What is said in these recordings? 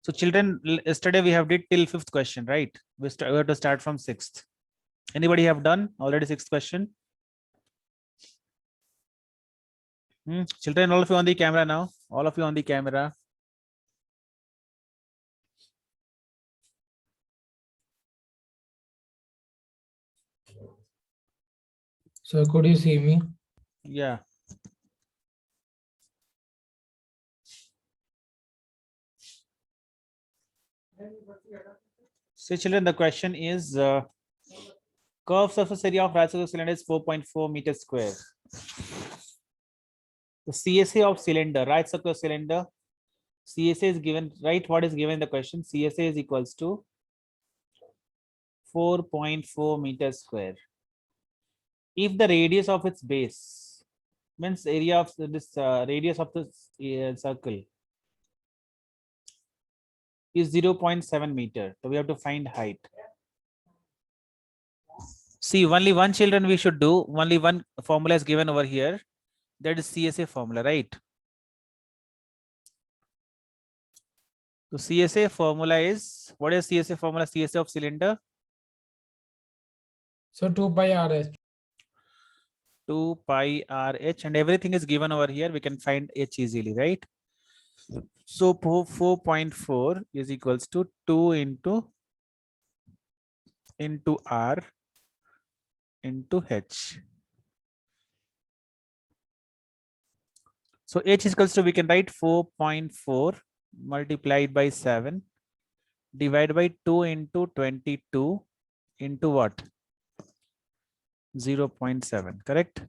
So children, yesterday we have did till 5th question, right? We have to start from 6th. Anybody have done already 6th question? Children, all of you on the camera now. All of you on the camera. So could you see me? Yeah. So children, the question is curved surface area of right circular cylinder is 4.4 meters square. The CSA of cylinder, right circular cylinder, CSA is given, right? What is given in the question? CSA is equals to 4.4 meters square. If the radius of its base means area of this radius of the circle is 0.7 meter, so we have to find height. See, only one children we should do, only one formula is given over here, that is CSA formula, right? So CSA formula is, what is CSA formula? CSA of cylinder? So 2 pi RS. 2 pi RH, and everything is given over here. We can find H easily, right? So 4.4 is equals to 2 into R into H. So H is equals to, we can write 4.4 multiplied by 7 divided by 2 into 22 into what? 0.7, correct?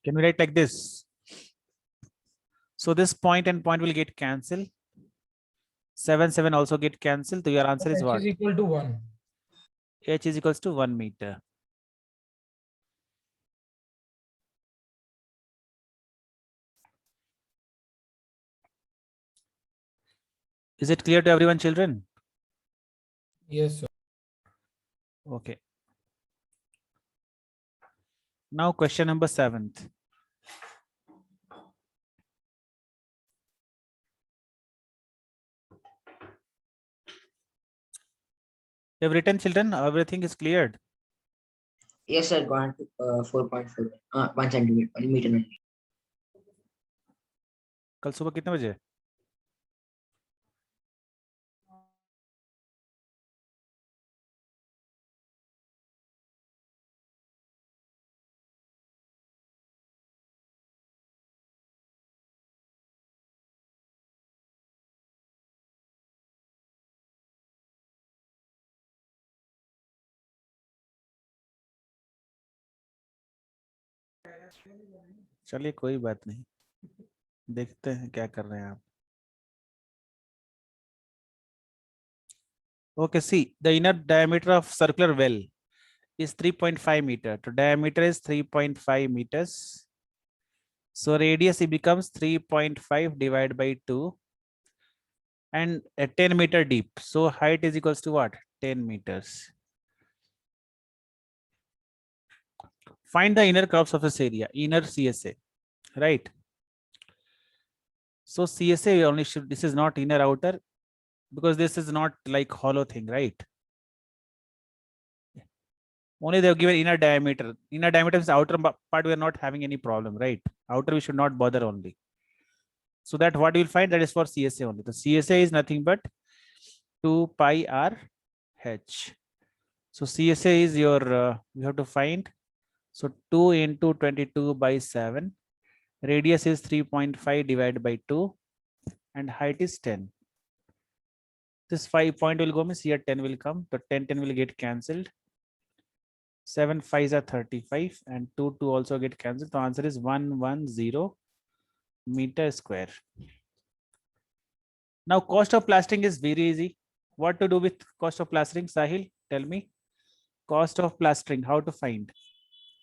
Can we write like this? So this point and point will get cancelled. 7 also get cancelled. So your answer is H what? is equal to 1. H is equals to 1 meter. Is it clear to everyone, children? Yes, sir. Okay. Now question number 7th. You have written, children, everything is cleared. Yes, sir. Gone to 4.4. 1 centimeter, 1 meter. कल सुबह कितने बजे? चलिए कोई बात नहीं, देखते हैं क्या कर रहे हैं आप. Okay, see, the inner diameter of circular well is 3.5 meter. So diameter is 3.5 meters. So radius it becomes 3.5 divided by 2 and a 10 meter deep. So height is equals to what? 10 meters. Find the inner curve surface area, inner CSA, right? So CSA only should, this is not inner outer because this is not like hollow thing, right? Only they have given inner diameter. Inner diameter is outer part, we are not having any problem, right? Outer we should not bother only. So that what you will find, that is for CSA only. The CSA is nothing but 2 pi R H. So CSA is your, you have to find. So 2 into 22 by 7. Radius is 3.5 divided by 2. And height is 10. This 5 point will go, means here 10 will come. The 10 will get cancelled. 7 5s are 35 and 2 also get cancelled. The answer is 110 meter square. Now cost of plastering is very easy. What to do with cost of plastering, Sahil? Tell me. Cost of plastering, how to find?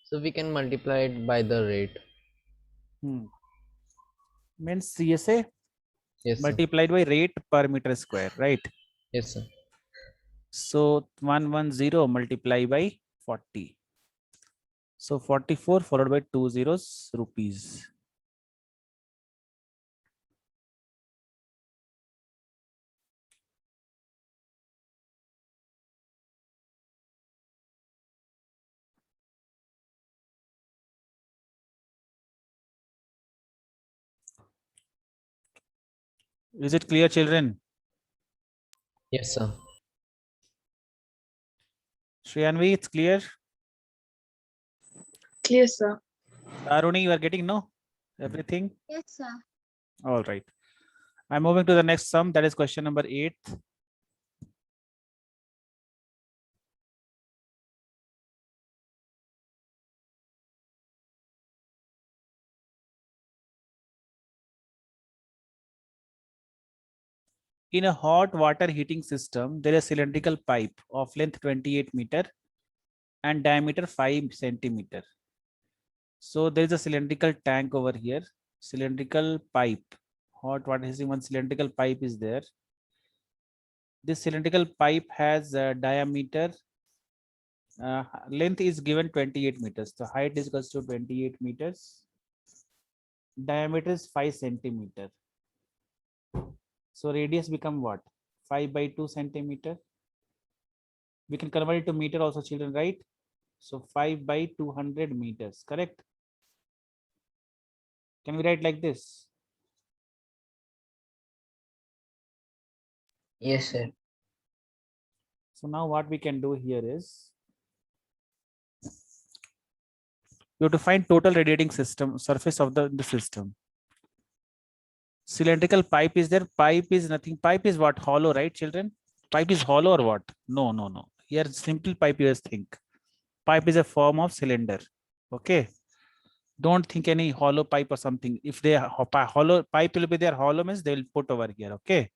So we can multiply it by the rate. Means CSA Yes, sir. multiplied by rate per meter square, right? Yes, sir. So 110 multiply by 40. So 44 followed by 2 zeros rupees. Is it clear, children? Yes, sir. Shriyanvi, it's clear. Clear, sir. Taruni, you are getting no everything. Yes, sir. All right. I'm moving to the next sum. That is question number 8. In a hot water heating system, there is a cylindrical pipe of length 28 meter and diameter 5 centimeter. So there is a cylindrical tank over here, cylindrical pipe, hot water heating one cylindrical pipe is there. This cylindrical pipe has a diameter, length is given 28 meters. The height is equals to 28 meters. Diameter is 5 centimeter. So radius become what? 5 by 2 centimeter. We can convert it to meter also, children, right? So 5 by 200 meters, correct? Can we write like this? Yes, sir. So now what we can do here is you have to find total radiating system surface of the system. Cylindrical pipe is there. Pipe is nothing. Pipe is what? Hollow, right, children? Pipe is hollow or what? No, no, no. Here simple pipe you just think. Pipe is a form of cylinder. Okay. Don't think any hollow pipe or something. If they hollow pipe will be there, hollow means they will put over here. Okay.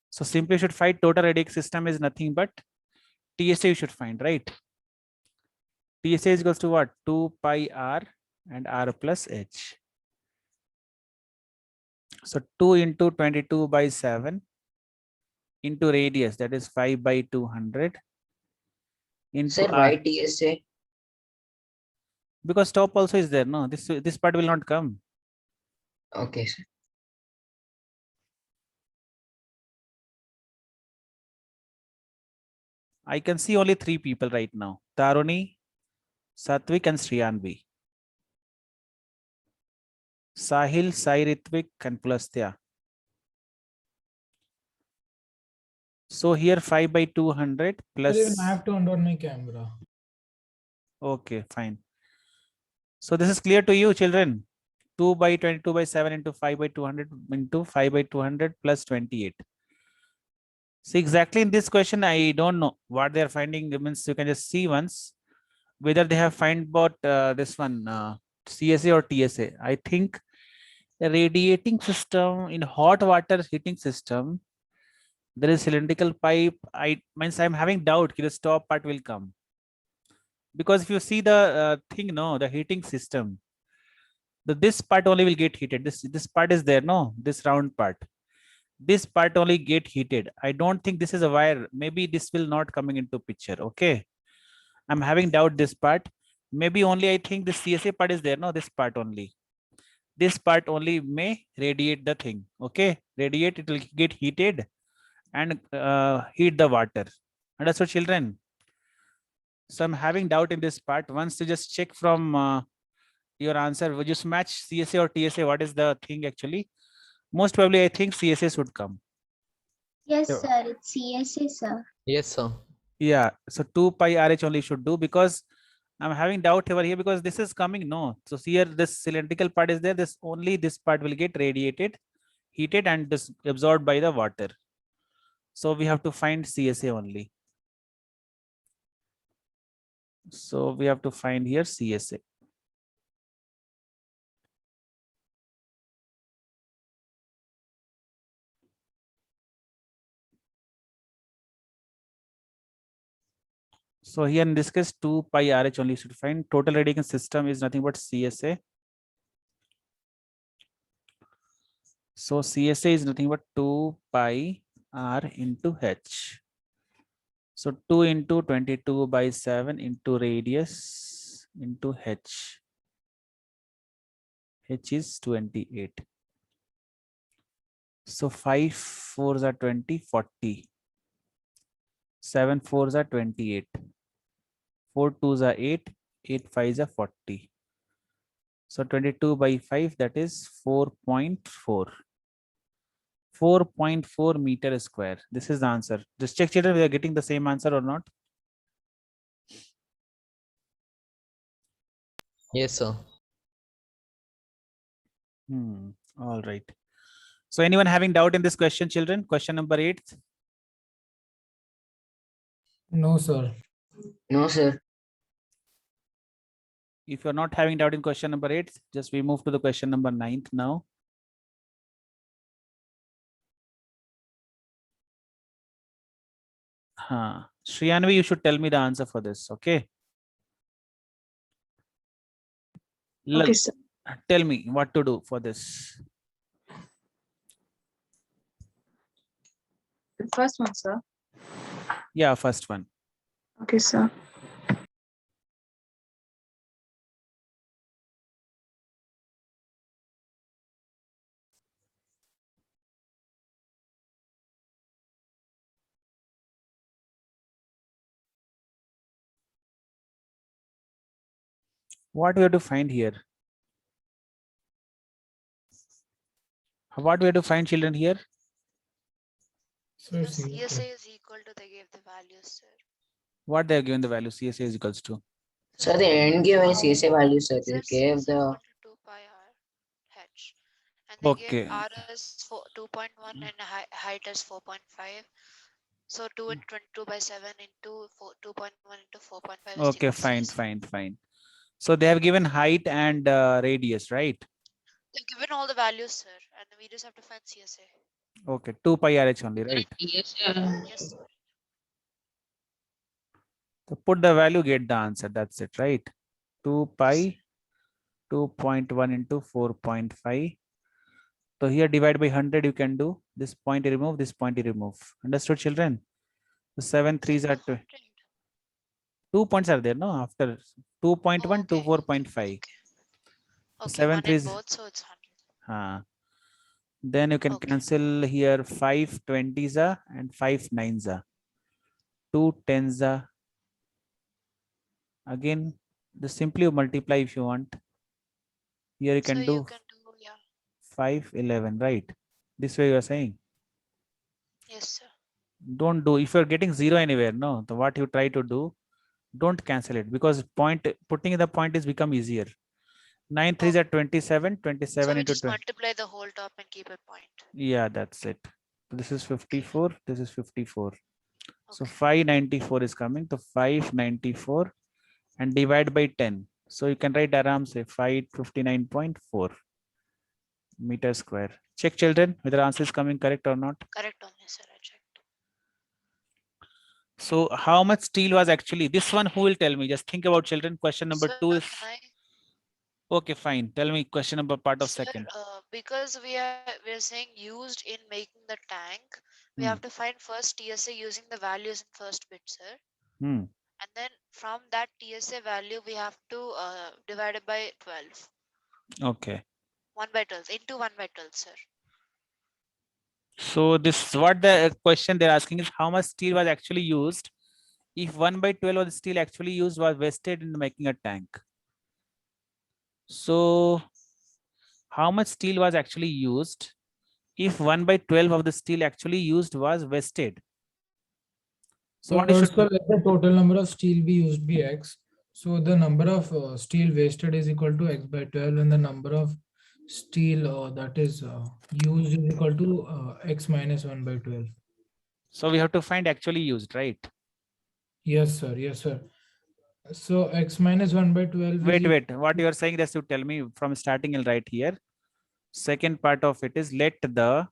So simply you should find total radiating system is nothing but TSA you should find, right? TSA is equals to what? 2 pi r and r plus h. So 2 into 22 by 7 into radius, that is 5 by 200 into Sir, r. why TSA? Because top also is there. No, this part will not come. Okay, sir. I can see only 3 people right now. Taruni, Satvik and Shriyanvi. Sahil, Sai Ritvik and Pulastya. So here 5 by 200 plus. Even I have to turn on my camera. Okay, fine. So this is clear to you, children. 2 by 22 by 7 into 5 by 200 into 5 by 200 plus 28. See, exactly in this question, I don't know what they are finding. It means you can just see once whether they have find about this one CSA or TSA. I think the radiating system in hot water heating system, there is cylindrical pipe. I means I'm having doubt the top part will come. Because if you see the thing, no, the heating system, this part only will get heated. This part is there, no, this round part. This part only get heated. I don't think this is a wire. Maybe this will not coming into picture. Okay. I'm having doubt this part. Maybe only I think the CSA part is there. No, this part only. This part only may radiate the thing. Okay. Radiate, it will get heated and heat the water. Understood, children? So I'm having doubt in this part. Once you just check from your answer, would you match CSA or TSA? What is the thing actually? Most probably, I think CSA should come. Yes, Yeah. sir. It's CSA, sir. Yes, sir. Yeah. So 2 pi RH only should do because I'm having doubt over here because this is coming. No. So here this cylindrical part is there. This only this part will get radiated, heated and this absorbed by the water. So we have to find CSA only. So we have to find here CSA. So here in this case, 2 pi RH only should find. Total radiating system is nothing but CSA. So CSA is nothing but 2 pi R into H. So 2 into 22 by 7 into radius into H. H is 28. So 5 4s are 20, 40. 7 4s are 28. 4 2s are 8, 8 5s are 40. So 22 by 5, that is 4.4. 4.4 meter square. This is the answer. Just check children, we are getting the same answer or not. Yes, sir. All right. So anyone having doubt in this question, children? Question number 8. No, sir. No, sir. If you're not having doubt in question number 8, just we move to the question number 9 now. Shriyanvi, you should tell me the answer for this, okay? Okay, sir. Tell me what to do for this. The first one, sir. Yeah, first one. Okay, sir. What we have to find here? What we have to find, children, here? Sir, The see, CSA is equal to they gave the values, sir. What they have given the value CSA is equals to? Sir, the end gave a CSA value, sir. They Sir, gave CSA the equal to 2 pi r h. And they Okay. gave r as 2.1 and height as 4.5. So 2 and 22 by 7 into 2.1 into 4.5 is Okay, equal to fine, CSA. fine, fine. So they have given height and radius, right? They've given all the values, sir, and we just have to find CSA. Okay, 2 pi RH only, right? Yes, sir. Yes, sir. So put the value, get the answer. That's it, right? 2 pi 2.1 into 4.5. So here divide by 100, you can do this point you remove, this point you remove. Understood, children? So 7 3s are 2. 2 points are there, no? After 2.1 to 4.5. Okay, 7 1 in 3s. both, so it's 100. Then you can Okay. cancel here 5 20s are and 5 9s are. 2 10s are. Again, just simply multiply if you want. Here you So can you do can do, yeah. 5 11, right? This way you are saying. Yes, sir. Don't do, if you're getting 0 anywhere, no, so what you try to do, don't cancel it, because point putting in the point is become easier. 9 3s are 27, So 27 we into just 20. multiply the whole top and keep a point. Yeah, that's it. This is 54, this is 54. So Okay. 594 is coming to 594 and divide by 10. So you can write around say 559.4 meter square. Check, children, whether answer is coming correct or not. Correct only, sir. I checked. So how much steel was actually this one? Who will tell me? Just think about, children. Question number Sir, 2 is can I? okay. Fine. Tell me question number part of Sir, second. because we're saying used in making the tank, we have to find first TSA using the values in first bit, sir. Hmm. And then from that TSA value, we have to divide it by 12. Okay. 1 by 12 into 1 by 12, sir. So this what the question they're asking is how much steel was actually used if 1 by 12 of the steel actually used was wasted in making a tank. So how much steel was actually used if 1 by 12 of the steel actually used was wasted? So what you should so let the total number of steel be used be x. So the number of steel wasted is equal to x by 12, and the number of steel that is used is equal to x minus 1 by 12. so we have to find actually used, right? Yes, sir. Yes, sir. So x minus 1 by 12 is Wait. What you are saying is to tell me from starting and right here. Second part of it is let the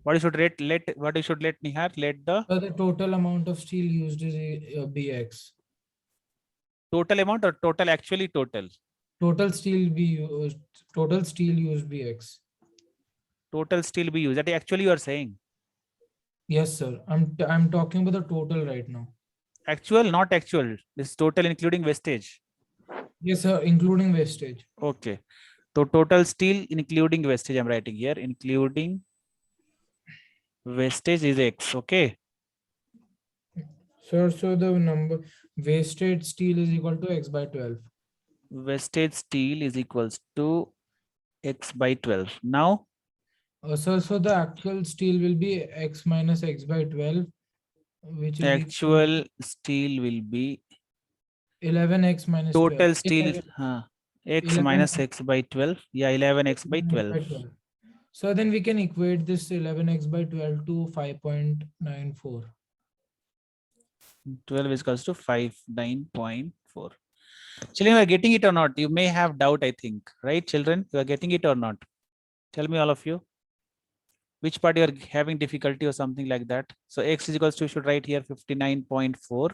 what you should let Nihar let the total amount of steel used is be x. total amount or total actually total. Total steel be used. Total steel used be x. Total steel be used. That actually you are saying. Yes, sir. I'm talking about the total right now. Actual, not actual. This is total including wastage. Yes, sir. Including wastage. Okay. So total steel including wastage, I'm writing here, including wastage is X. Okay. Sir, so the number wasted steel is equal to x by 12. Wastage steel is equals to X by 12. Now, Sir, so the actual steel will be x minus x by 12, which is equal Actual steel will be 11x minus 12. total steel, x 11 minus x by 12. Yeah, 11x by 11x 12. 12. So then we can equate this 11x by 12 to 5.94. 12 is equals to 59.4. Children, you are getting it or not? You may have doubt, I think, right, children? You are getting it or not? Tell me, all of you. Which part you are having difficulty or something like that? So x is equals to, you should write here 59.4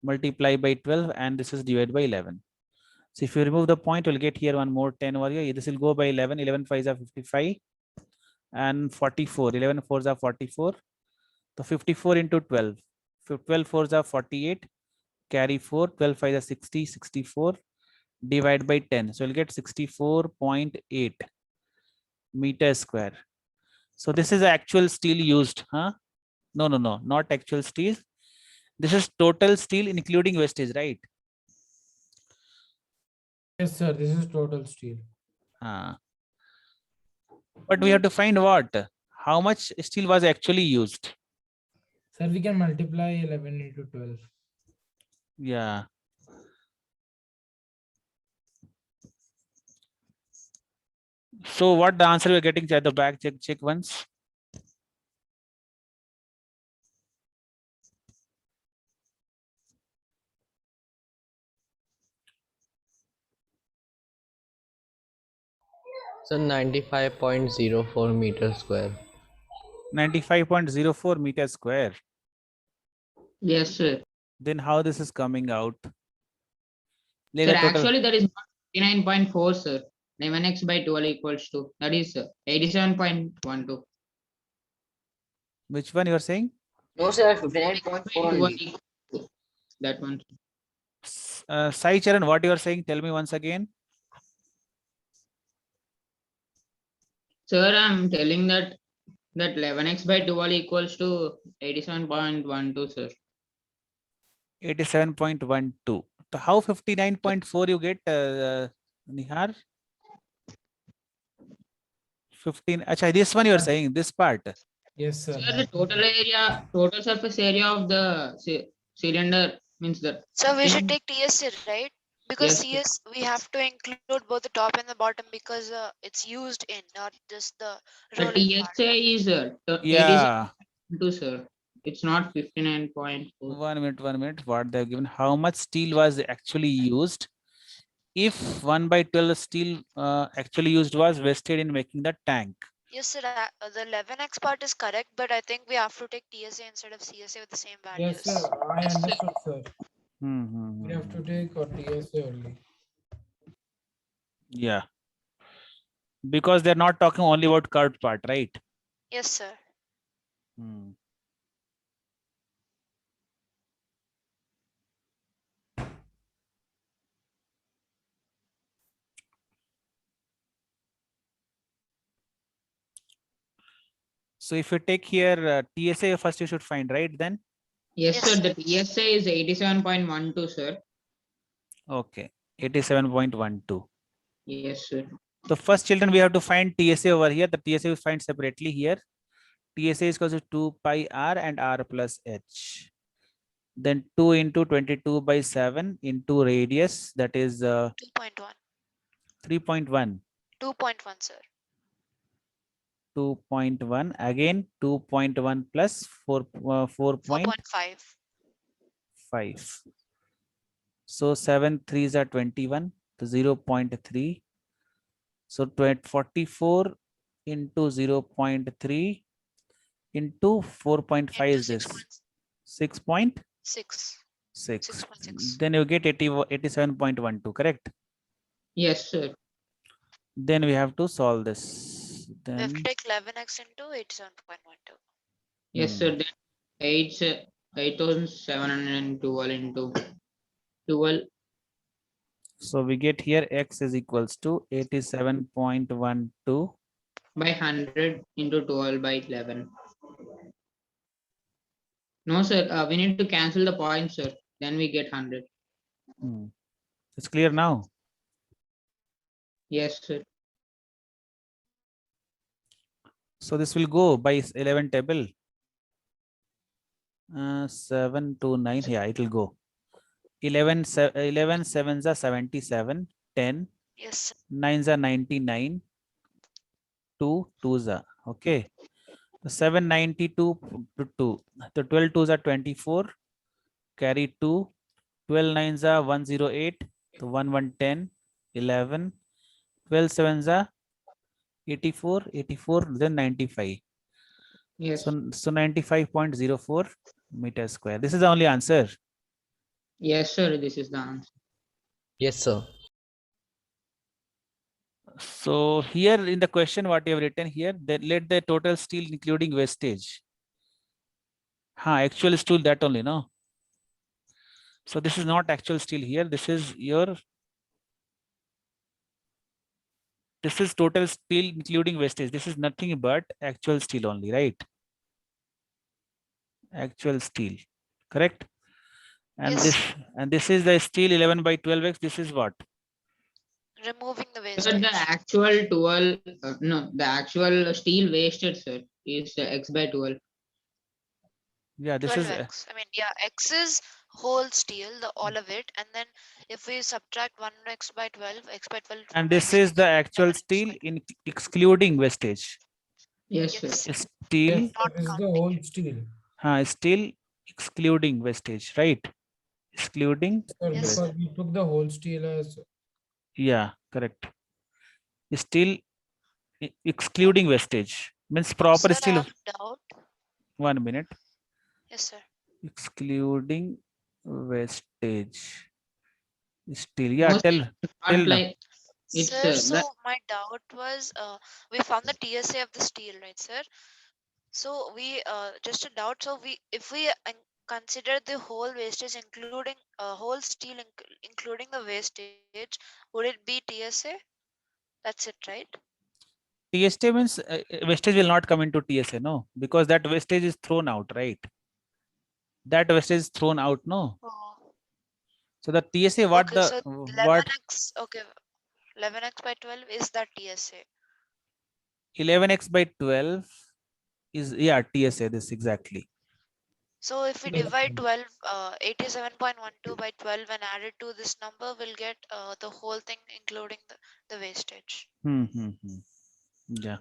multiply by 12, and this is divided by 11. So if you remove the point, you'll get here one more 10 over here. This will go by 11. 11 5s are 55 and 44. 11 4s are 44. So 54 into 12. 12 4s are 48. Carry 4. 12 5s are 60. 64. Divide by 10. So you'll get 64.8 meters square. So this is actual steel used, huh? No, not actual steel. This is total steel including wastage, right? Yes, sir. This is total steel. But we have to find what? How much steel was actually used? Sir, we can multiply 11 into 12. Yeah. So what the answer we're getting at the back? Check once. So 95.04 meters square. 95.04 meters square. Yes, sir. Then how this is coming out? Sir, Leave a total. actually that is not 59.4, sir. 11x by 12 equals to, that is 87.12. Which one you are saying? No, sir, 59.4 12 only. equals to that one. Sai Charan, what you are saying? Tell me once again. Sir, I'm telling that 11x by 12 equals to 87.12, sir. 87.12. So how 59.4 you get, Nihar? 15. Acha, this one you are saying, this part. Yes, sir. Sir, the total surface area of the cylinder means that. So we should 15 take TSA, right? Because Yes, CS we have to include both the top and the bottom because it's used in, not just the the rolling part. TSA is Yeah. 87.2, sir. It's not 59.4. 1 minute. What they have given? How much steel was actually used? If 1 by 12 steel actually used was wasted in making the tank. Yes, sir. The 11x part is correct, but I think we have to take TSA instead of CSA with the same values. Yes, sir. I Yes, sir. understood, sir. Hmm. We have to take TSA only. Yeah. Because they're not talking only about curved part, right? Yes, sir. Hmm. So if you take here TSA first, you should find, right? Then Yes, Yes, sir. sir. The TSA is 87.12, sir. okay, 87.12. Yes, sir. So first, children, we have to find TSA over here. The TSA we find separately here. TSA is equal to 2 pi r and r plus h. Then 2 into 22 by 7 into radius, that is 2.1. 3.1. 2.1, sir. 2.1 again 2.1 plus 4.5. 4.5. So 7 3s are 21 to 0.3. So 44 into 0.3 into 4.5 Into is this 6.6. 6.6. 6.6. Then you get 87.12, correct? Yes, sir. Then we have to solve this. We have to Then take 11x into 87.12. Yes, sir. Then 8,712 into 12 so we get here x is equals to 87.12. by 100 into 12 by 11. No, sir. We need to cancel the points, sir. Then we get 100. It's clear now. Yes, sir. So this will go by 11 table. 7 to 9. Yeah, it will go. 11 sevens are 77. 10 Yes, sir. 9s are 99. 2 2s are okay. 792 to 2. The 12 twos are 24. Carry 2. 12 nines are 108. The 1 110. 11. 12 sevens are 84. 84 then 95. Yes, So 95.04 meters square. This is the only answer. yes, sir. This is the answer. Yes, sir. So here in the question, what you have written here, that let the total steel including wastage. Actual steel that only, no? So this is not actual steel here. This is total steel including wastage. This is nothing but actual steel only, right? Actual steel, correct? And Yes, this sir. and this is the steel 11 by 12x. This is what? Removing the Sir, wastage. the actual 12, no, the actual steel wasted, sir, is x by 12. Yeah, this is 12x. I mean, yeah, x is whole steel, the all of it, and then if we subtract 1x by 12, x by 12 and this remains is the actual 11x steel by in excluding wastage. Yes, sir. yes, Steel, Yes, sir, not this is the counting whole it. steel. steel excluding wastage, right? Excluding Sir, Yes, wastage. sir. because we took the whole steel as Yeah, correct. Steel excluding wastage means proper Sir, I steel. have doubt. 1 minute. Yes, sir. Excluding wastage. Steel. Yeah, No, tell sir, tell not now. like it's Sir, the so my doubt was we found the TSA of the steel, right, sir? So we just a doubt. So we if we consider the whole wastage, including whole steel, including the wastage, would it be TSA? That's it, right? TSA means wastage will not come into TSA, no, because that wastage is thrown out, right? That wastage is thrown out, no. Oh, So the TSA, okay. So what 11x, okay, 11x by 12 is that TSA. 11x by 12 is, yeah, TSA. This exactly. So if we yes, divide sir. 12, 87.12 by 12 and add it to this number, we'll get the whole thing, including the wastage. Yeah.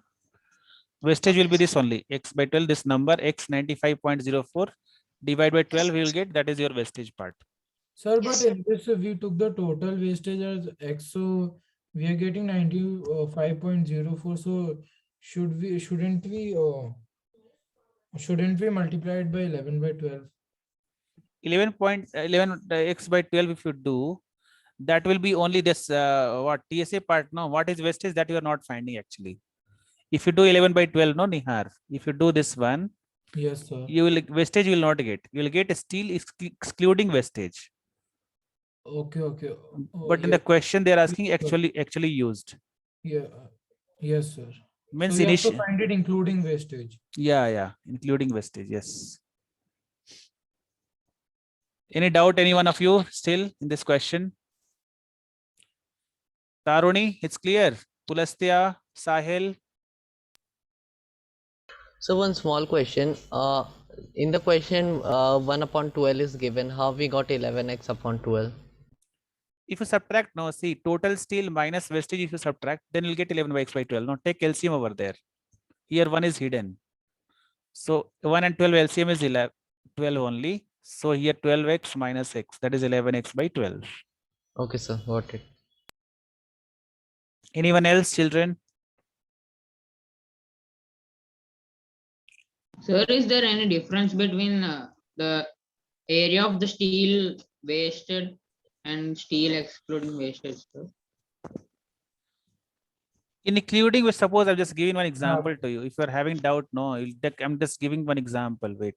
Wastage will Okay, be sir. this only, x by 12, this number x 95.04 divided by 12, Yes, we will yes, get, that is your wastage part. Sir, yes, but sir. in this we took the total wastage as X, so we are getting 95.04. So shouldn't we multiply it by 11 by 12? 11.11 x by 12 if you do, that will be only this what TSA part, no? What is wastage, that you are not finding actually. If you do 11 by 12, no, Nihar, if you do this one, Yes, sir. you will, wastage you will not get, you will get a steel excluding wastage. Okay, okay. Oh, But in the yes. question they are Yes, asking sir. actually used, Yeah. Yes, sir. So means we have to initial. find it including wastage. Yeah, including wastage. Yes. Any doubt, any one of you still in this question? Taruni, it's clear. Pulastya, Sahil. So one small question. In the question, 1 upon 12 is given. How we got 11x upon 12? If you subtract, no, see, total steel minus wastage, if you subtract, then you'll get 11 by x by 12. Now take LCM over there. Here 1 is hidden. So 1 and 12 LCM is 11, 12 only. So here 12x minus x, that is 11x by 12. Okay, sir. Got it. Anyone else, children? sir, is there any difference between the area of the steel wasted and steel excluding wasted, sir? Including, we suppose I'm just giving one Uh, example to you. If you're having doubt, no, I'm just giving one example. Wait.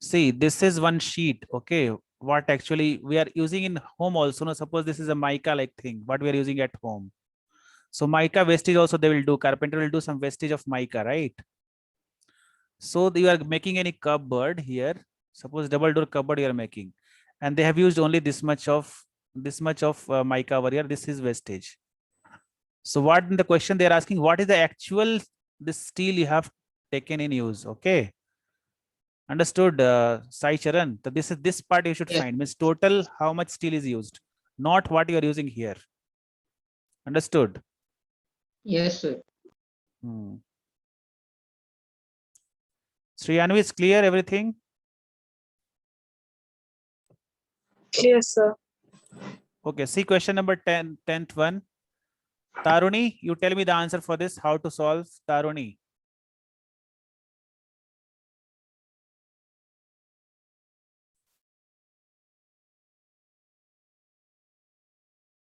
See, this is one sheet. Okay. What actually we are using in home also. No, suppose this is a mica like thing, what we are using at home. So mica wastage also they will do. Carpenter will do some wastage of mica, right? So you are making any cupboard here. Suppose double door cupboard you are making, and they have used only this much of mica over here. This is wastage. So what in the question they are asking, what is the actual this steel you have taken in use. Okay. Understood, Sai Charan? So this part you should Yes. find, means total how much steel is used, not what you are using here. Understood? Yes, sir. Hmm. Sriyanu, is clear everything? Clear, sir. Okay, see question number 10, 10th one. Taruni, you tell me the answer for this, how to solve, Taruni.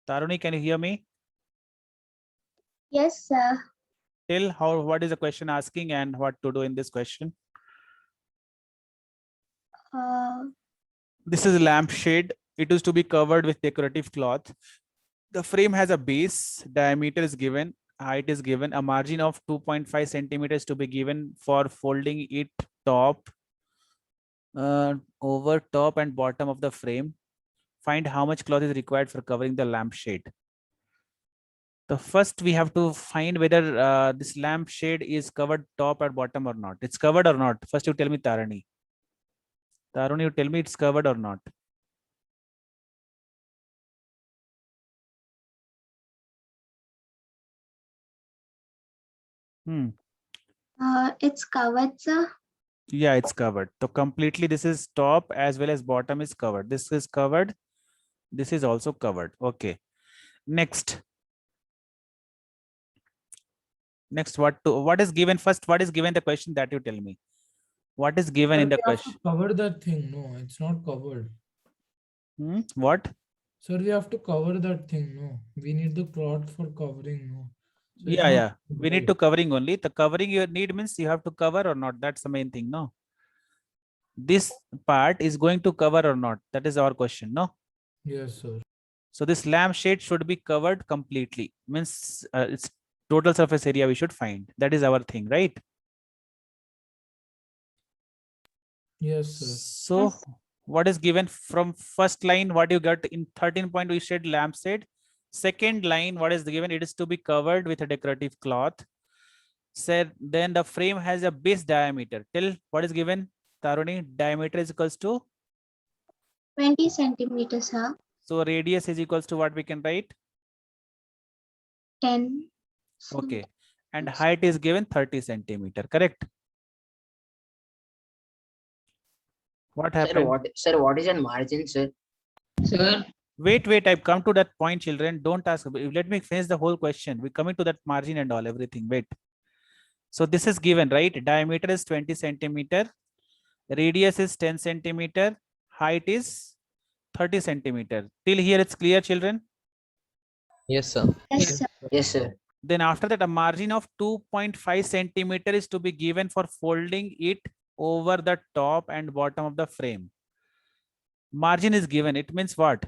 Taruni, can you hear me? Yes, sir. Tell how, what is the question asking and what to do in this question. Uh, This is a lampshade. It is to be covered with decorative cloth. The frame has a base, diameter is given, height is given, a margin of 2.5 centimeters to be given for folding it top, over top and bottom of the frame. Find how much cloth is required for covering the lampshade. The first we have to find whether this lampshade is covered top or bottom or not. It's covered or not. First you tell me, Tarani. Tarani, you tell me it's covered or not. Hmm. it's covered, sir. Yeah, it's covered. So completely this is top as well as bottom is covered. This is covered. This is also covered. Okay. Next. Next, what is given first? What is given the question that you tell me? What is given Sir, in the we have to question? cover that thing. No, it's not covered. What? Sir, we have to cover that thing. No, we need the cloth for covering. No. So it's Yeah, not yeah. We need covered. to covering only. The covering you need means you have to cover or not. That's the main thing. No. This part is going to cover or not. That is our question. No. Yes, sir. So this lampshade should be covered completely. Means it's total surface area we should find. That is our thing, right? Yes, sir. So Yes. what is given from first line? What you got in 13 point? We said lampshade. Second line, what is given? It is to be covered with a decorative cloth. Said then the frame has a base diameter. Tell what is given, Taruni. Diameter is equals to. 20 centimeters, sir. So radius is equals to what we can write. 10. Okay, and height is given 30 centimeter. Correct. What happened? What is a margin, sir? Sir, Wait. I've come to that point, children. Don't ask. Let me finish the whole question. We're coming to that margin and all everything. Wait. So this is given, right? Diameter is 20 centimeter. Radius is 10 centimeter. Height is 30 centimeter. Till here it's clear, children. Yes, sir. Yes, sir. Yes, sir. Then after that, a margin of 2.5 centimeter is to be given for folding it over the top and bottom of the frame. Margin is given. It means what?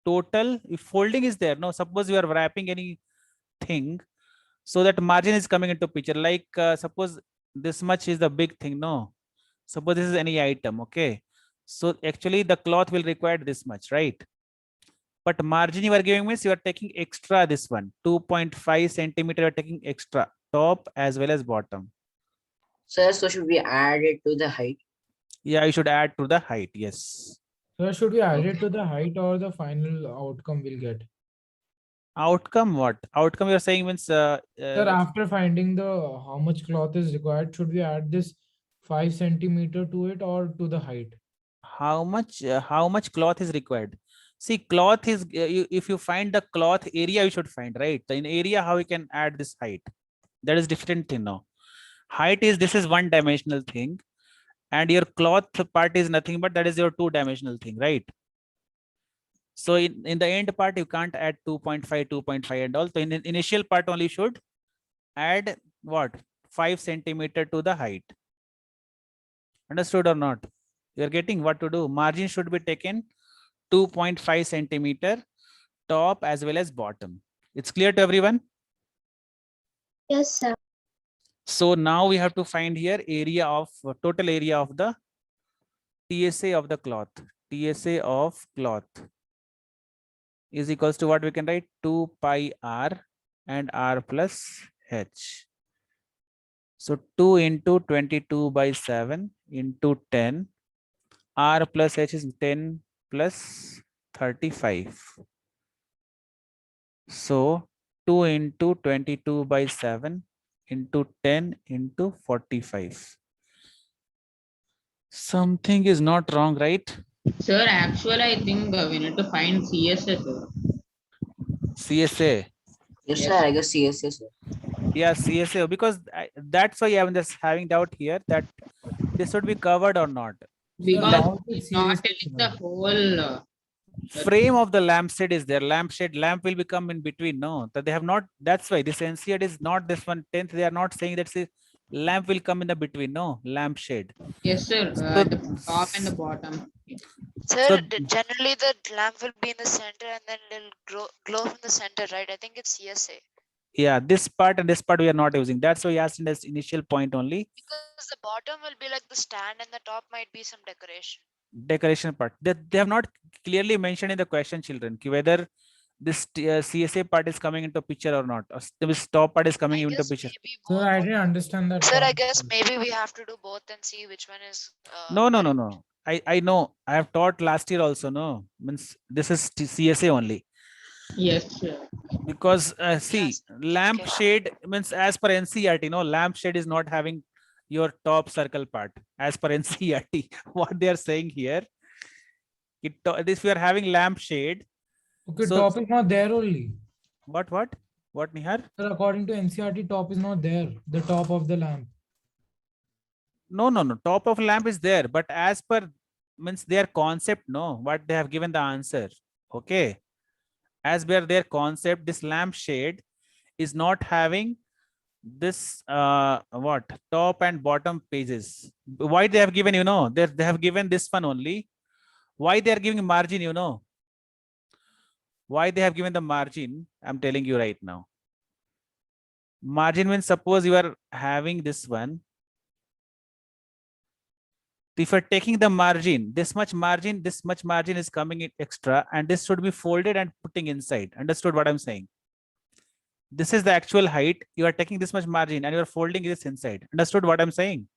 Total, if folding is there, no, suppose you are wrapping anything, so that margin is coming into picture. Like suppose this much is the big thing, no? Suppose this is any item, okay? So actually the cloth will require this much, right? But margin you are giving means you are taking extra this one, 2.5 centimeter, you are taking extra, top as well as bottom. Sir, so should we add it to the height? Yeah, you should add to the height, yes. Sir, should we add it to the height or the final outcome we'll get? Outcome what? Outcome you're saying means Sir, after finding the how much cloth is required, should we add this 5 centimeter to it or to the height? how much cloth is required? See, cloth is if you find the cloth area you should find, right? In area how you can add this height, that is different thing. Now height is, this is one dimensional thing, and your cloth part is nothing but that is your two dimensional thing, right? So in the end part you can't add 2.5 and all. So in the initial part only should add what, 5 centimeter to the height. Understood or not? You're getting what to do. Margin should be taken 2.5 centimeter, top as well as bottom. It's clear to everyone? Yes, sir. So now we have to find here area of total area of the TSA of the cloth. TSA of cloth is equals to what we can write, 2 pi r and r plus h. So 2 into 22 by 7 into 10. R plus H is 10 plus 35. So 2 into 22 by 7 into 10 into 45. Something is not wrong, right? Sir, actually, I think we need to find CSS. Sir. CSA. Yes, Yes. sir. I guess CSS, sir. Yeah, CSA, because that's why I'm just having doubt here that this should be covered or not. Because now it's it's not CSS, telling the sir. whole. Frame of the lampshade is there. Lampshade, lamp will become in between. No, that they have not. That's why this NCERT is not this one 10th. They are not saying that say lamp will come in the between. No, lampshade. Yes, sir. So, The top and the bottom. Sir, so generally the lamp will be in the center and then it'll glow from the center, right? I think it's CSA. yeah, this part and this part we are not using. That's why I asked in this initial point only. Because the bottom will be like the stand and the top might be some decoration. Decoration part. They have not clearly mentioned in the question, children, whether this CSA part is coming into picture or not. Or this top part is coming I into guess picture. maybe Sir, both. I didn't understand that. Sir, I part. guess maybe we have to do both and see which one is. No, no, more no, no. I know. I have taught last year also. No, means this is CSA only. Yes, sir. Because see, Yes. lamp Okay. shade means as per NCERT, lamp shade is not having your top circle part as per NCERT. What they are saying here, this we are having lamp shade. Okay, So top is not there only. what Nihar? Sir, according to NCRT, top is not there. The top of the lamp. No, no, no. Top of lamp is there, but as per means their concept, no, what they have given the answer. Okay. As per their concept, this lamp shade is not having this what top and bottom pages. Why they have given, they have given this one only. Why they are giving margin, why they have given the margin, I'm telling you right now. Margin means suppose you are having this one. If you're taking the margin, this much margin is coming in extra, and this should be folded and putting inside. Understood what I'm saying? This is the actual height. You are taking this much margin and you are folding this inside. Understood what I'm saying?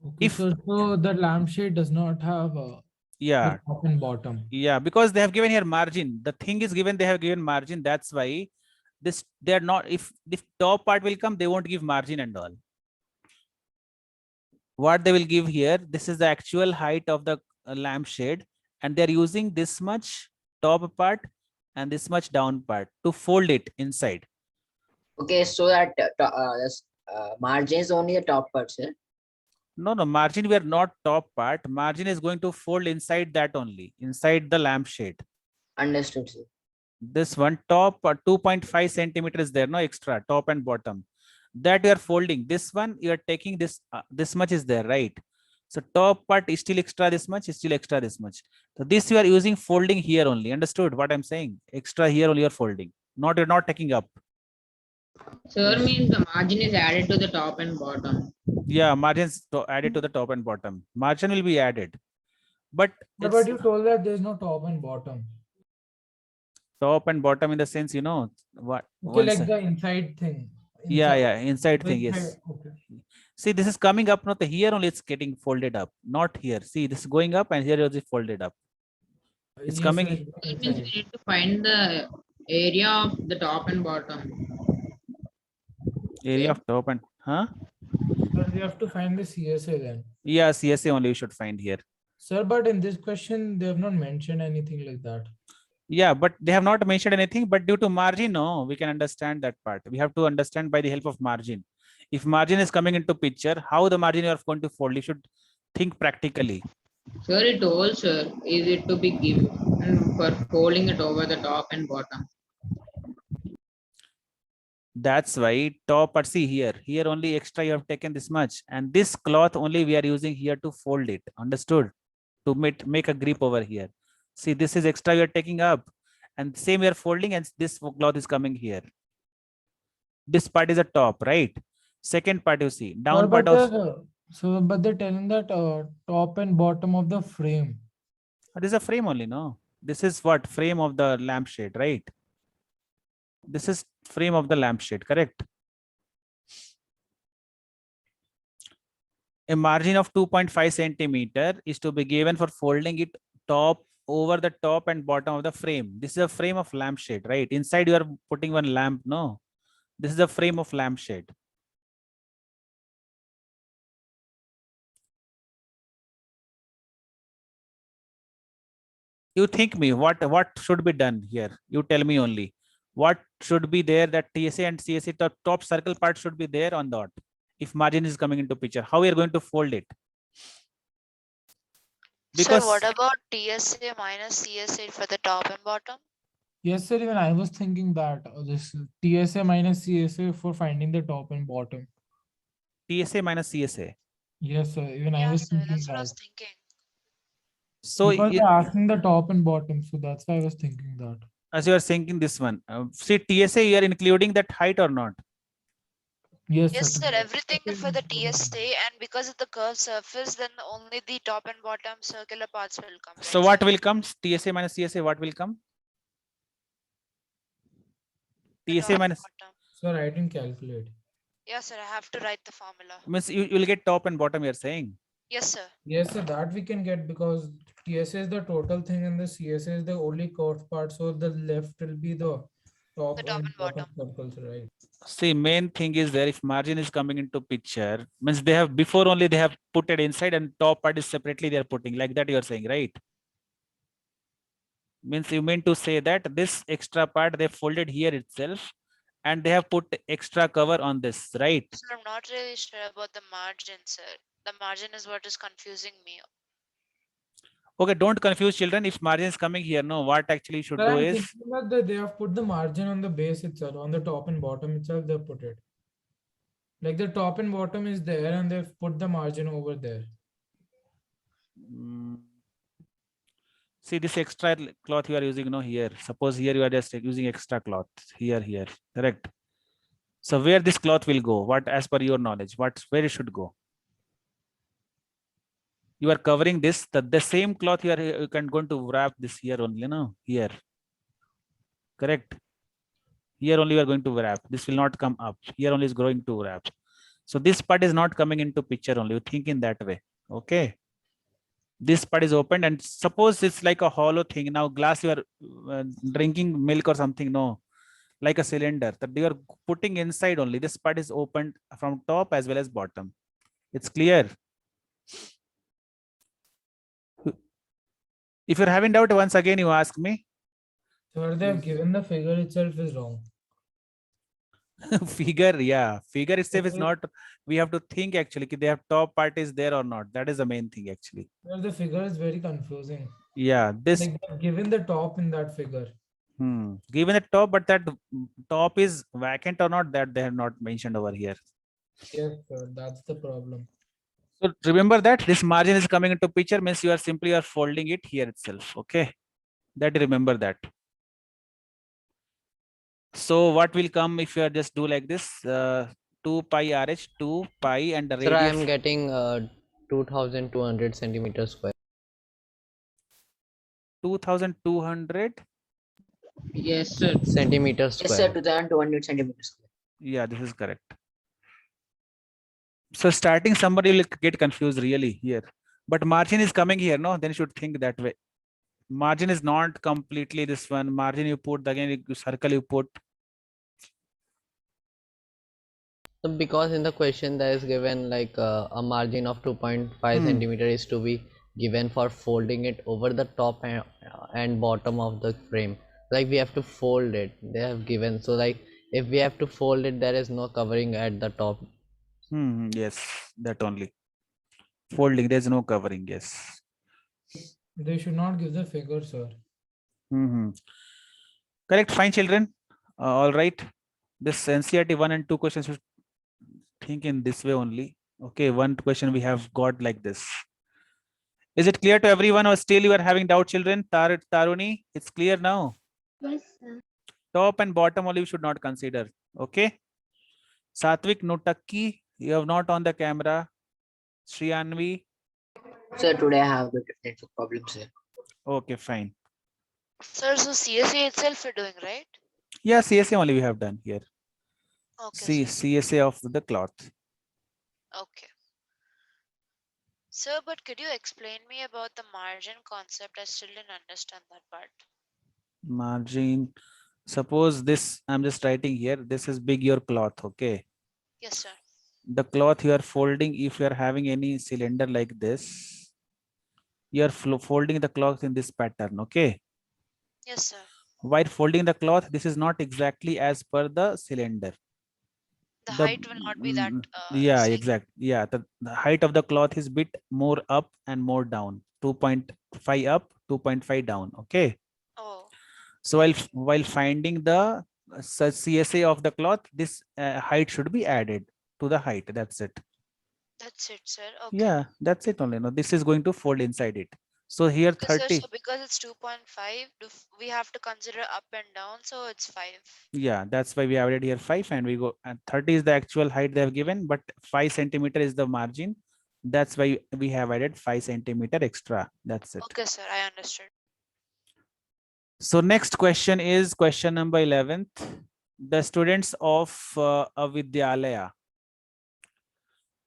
Okay, If- so the lampshade does not have Yeah, the top and bottom. yeah, because they have given here margin. The thing is given, they have given margin. That's why this they're not. If the top part will come, they won't give margin and all. What they will give here, this is the actual height of the lampshade, and they're using this much top part and this much down part to fold it inside. Okay, so that margin is only the top part, sir. No, no, margin we are not top part. Margin is going to fold inside that only, inside the lampshade. Understood, sir. This one top 2.5 centimeters there, no extra top and bottom. That you are folding. This one you are taking this this much is there, right? So top part is still extra this much, is still extra this much. So this you are using folding here only. Understood what I'm saying? Extra here only you're folding. You're not taking up. Sir means the margin is added to the top and bottom. Yeah, margins added to the top and bottom. Margin will be added. But Yeah, it's but you told that there's no top and bottom. top and bottom in the sense, what? Okay, once- like the inside thing. yeah, Inside. yeah, inside thing, Inside, yes. Okay. See, this is coming up, not here only it's getting folded up, not here. See, this is going up and here is folded up. It's Yes, coming. sir, That means inside. we need to find the area of the top and bottom. Area Okay. of top and, But we have to find the CSA then. yeah, CSA only you should find here. Sir, but in this question, they have not mentioned anything like that. Yeah, but they have not mentioned anything, but due to margin, no, we can understand that part. We have to understand by the help of margin. If margin is coming into picture, how the margin you are going to fold, you should think practically. Sir, it also is it to be given for folding it over the top and bottom. That's why top, but see here only extra you have taken this much, and this cloth only we are using here to fold it. Understood? To make a grip over here. See, this is extra you are taking up, and same you are folding, and this cloth is coming here. This part is a top, right? Second part you see down Sir, part but also. but they're telling that top and bottom of the frame. This is a frame only, no? This is what frame of the lampshade, right? This is frame of the lampshade, correct? a margin of 2.5 centimeter is to be given for folding it top over the top and bottom of the frame. This is a frame of lampshade, right? Inside you are putting one lamp, no? This is the frame of lampshade. You think me, what should be done here? You tell me only. What should be there, that TSA and CSA top circle part should be there on dot. If margin is coming into picture, how we are going to fold it? Sir, what Because about TSA minus CSA for the top and bottom? Yes, sir. Even I was thinking that this TSA minus CSA for finding the top and bottom. TSA minus CSA. Yes, sir. Even I Yeah, was sir, thinking that's what I that. was thinking. So Because they're asking the top and bottom, so that's why I was thinking that. as you are thinking this one, see TSA, you are including that height or not? Yes, Yes, sir. sir, everything for the TSA, and because of the curved surface, then only the top and bottom circular parts will come. So right, what sir? will come? TSA minus CSA, what will come? The TSA top and minus bottom. Sir, I didn't calculate. Yes, sir, I have to write the formula. means you will get top and bottom, you're saying. Yes, sir. Yes, sir, that we can get because TSA is the total thing and the CSA is the only curved part. So the left will be the top The top and and bottom bottom. circles, right? See, main thing is there, if margin is coming into picture, means they have before only they have put it inside and top part is separately they are putting, like that you are saying, right? Means you mean to say that this extra part they folded here itself and they have put extra cover on this, right? Sir, I'm not really sure about the margin, sir. The margin is what is confusing me. Okay, don't confuse children. If margin is coming here, no, what actually you should Sir, do I'm is, thinking that they have put the margin on the base itself, on the top and bottom itself, they put it. Like the top and bottom is there and they've put the margin over there. mm, see this extra cloth you are using, no, here. Suppose here you are just using extra cloth here, correct? So where this cloth will go? What, as per your knowledge, where it should go? You are covering this, the same cloth you can going to wrap this here only, no, here, correct? Here only you are going to wrap. This will not come up. Here only is going to wrap. So this part is not coming into picture only. You think in that way, okay? This part is opened and suppose it's like a hollow thing. Now glass you are drinking milk or something, no, like a cylinder that you are putting inside only. This part is opened from top as well as bottom. It's clear. If you're having doubt, once again you ask me. Sir, they have given the figure itself is wrong. Figure, yeah, figure itself is Okay. not, we have to think actually they have top part is there or not. That is the main thing actually. Sir, the figure is very confusing. Yeah, this Like they've given the top in that figure. given the top, but that top is vacant or not, that they have not mentioned over here. Yes, sir, that's the problem. So remember that this margin is coming into picture means you are simply are folding it here itself. Okay, that remember that. So what will come if you are just do like this? 2 pi RH, 2 pi and the Sir, I am radius getting 2200 centimeters square. 2200. Yes, sir. Centimeters Yes, sir, square. 2200 centimeters. Yeah, this is correct. So starting somebody will get confused really here, but margin is coming here, no? Then you should think that way. Margin is not completely this one. Margin you put again, circle you put. So because in the question there is given like a margin of 2.5 Hmm. centimeter is to be given for folding it over the top and bottom of the frame. Like we have to fold it. They have given, so like if we have to fold it, there is no covering at the top. Yes, that only. Folding, there's no covering. Yes. They should not give the figure, sir. Correct. Fine, children. All right. This NCERT 1 and 2 questions, you think in this way only. Okay, one question we have got like this. Is it clear to everyone or still you are having doubt, children? Taruni, it's clear now. Yes, sir. Top and bottom only we should not consider. Okay. Satvik Nutakki, you have not on the camera. Shriyanvi. Sir, today I have the network problem, sir. Okay, fine. Sir, so CSA itself you're doing, right? Yeah, CSA only we have done here. Okay, See, sir. CSA of the cloth. Okay. Sir, but could you explain me about the margin concept? I still didn't understand that part. Margin. Suppose this, I'm just writing here. This is big your cloth. Okay. Yes, sir. The cloth you are folding, if you are having any cylinder like this, you are folding the cloth in this pattern. Okay. Yes, sir. While folding the cloth, this is not exactly as per the cylinder. The The height will not be that yeah, same. exact. Yeah, the height of the cloth is bit more up and more down. 2.5 up, 2.5 down. Okay. Oh, So while finding the CSA of the cloth, this height should be added to the height. That's it. that's it, sir. Okay. Yeah, that's it only. No, this is going to fold inside it. So here Okay, sir. 30. So because it's 2.5, we have to consider up and down. So it's 5. Yeah, that's why we added here 5 and we go, and 30 is the actual height they have given, but 5 centimeter is the margin. That's why we have added 5 centimeter extra. That's it. Okay, sir. I understood. So next question is question number 11th. The students of a Vidyalaya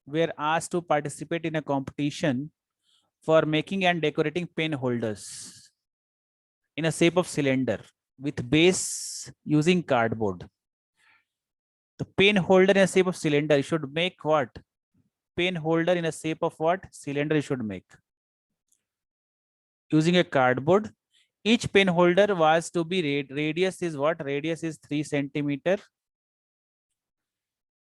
were asked to participate in a competition for making and decorating pen holders in a shape of cylinder with base using cardboard. The pen holder in a shape of cylinder, you should make what? Pen holder in a shape of what? Cylinder you should make. Using a cardboard. Each pen holder was to be radius is what? Radius is 3 centimeter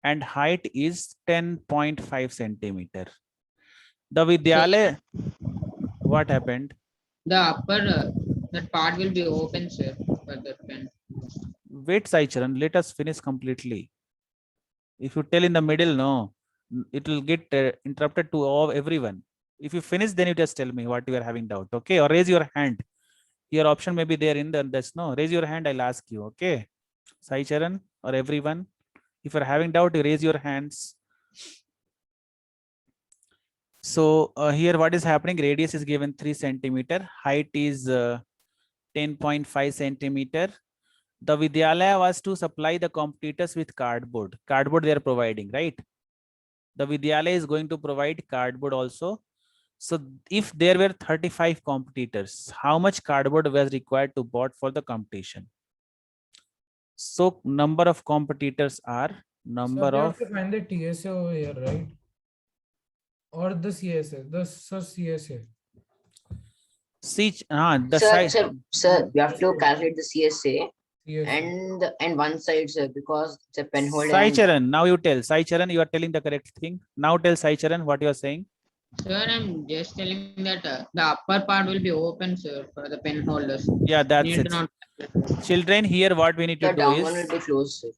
and height is 10.5 centimeter. The Vidyalaya, what happened? The upper, that part will be open, sir, for the pen. Wait, Saicharan, let us finish completely. If you tell in the middle, no, it will get interrupted to all everyone. If you finish, then you just tell me what you are having doubt. Okay, or raise your hand. Your option may be there in the this. No, raise your hand. I'll ask you. Okay, Saicharan or everyone. If you're having doubt, you raise your hands. So here what is happening? Radius is given 3 centimeter. Height is 10.5 centimeter. The Vidyalaya was to supply the competitors with cardboard. Cardboard they are providing, right? The Vidyalaya is going to provide cardboard also. So if there were 35 competitors, how much cardboard was required to bought for the competition? So number of competitors are number So we of. have to find the TSA over here, right? Or the CSA, the CSA. The Sir, size. sir, you have to calculate the CSA CSA. and one side, sir, because it's a pen holder. Sai and- Charan, now you tell. Sai Charan, you are telling the correct thing. Now tell Sai Charan what you are saying. Sir, I'm just telling that the upper part will be open, sir, for the pen holders. Yeah, that's Need it. to not- Children, here what we need to The do down one is will be closed, sir.